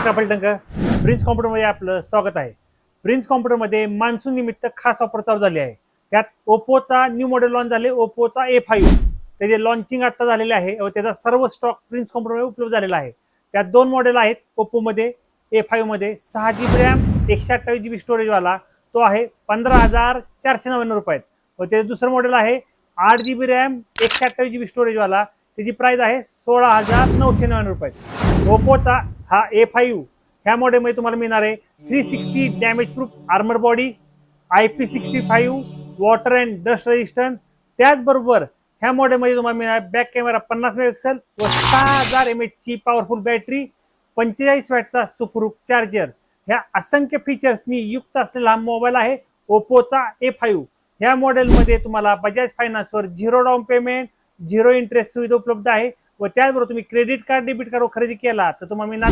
नमस्कार पलटणकर, प्रिन्स कॉम्प्युटरमध्ये आपलं स्वागत आहे. प्रिन्स कॉम्प्युटरमध्ये मान्सून निमित्त खास ऑफर चालू झाली आहे. त्यात ओप्पोचा न्यू मॉडेल लॉन्च झाले, ओप्पोचा A5 त्याचे लॉन्चिंग आता झालेले आहे व त्याचा सर्व स्टॉक प्रिन्स कॉम्प्युटरमध्ये उपलब्ध झालेला आहे. त्यात दोन मॉडेल आहेत ओप्पोमध्ये. A5 मध्ये 6GB रॅम 128GB स्टोरेजवाला तो आहे 15,499 रुपयात व त्याचं दुसरं मॉडेल आहे 8GB रॅम 128GB स्टोरेजवाला, त्याची प्राइस आहे 16,999 रुपयात. ओप्पोचा हा A5 ह्या मॉडेलमध्ये तुम्हाला मिळणार आहे 360 damage proof armour body, IP65 water and dust resistant. त्याचबरोबर ह्या मॉडेलमध्ये तुम्हाला मिळणार बॅक कॅमेरा 50 मेगापिक्सल व 6000 mAh ची पॉवरफुल बॅटरी, 45 वॅटचा सुपरूप चार्जर. ह्या असंख्य फीचर्सनी युक्त असलेला हा मोबाईल आहे ओप्पोचा A5. ह्या मॉडेलमध्ये तुम्हाला बजाज फायनान्सवर 0 डाऊन पेमेंट 0 इंटरेस्ट सुविधा उपलब्ध आहे व त्याचबरोबर तुम्ही क्रेडिट कार्ड डेबिट कार्ड खरेदी केला तर तुम्हाला मिळणार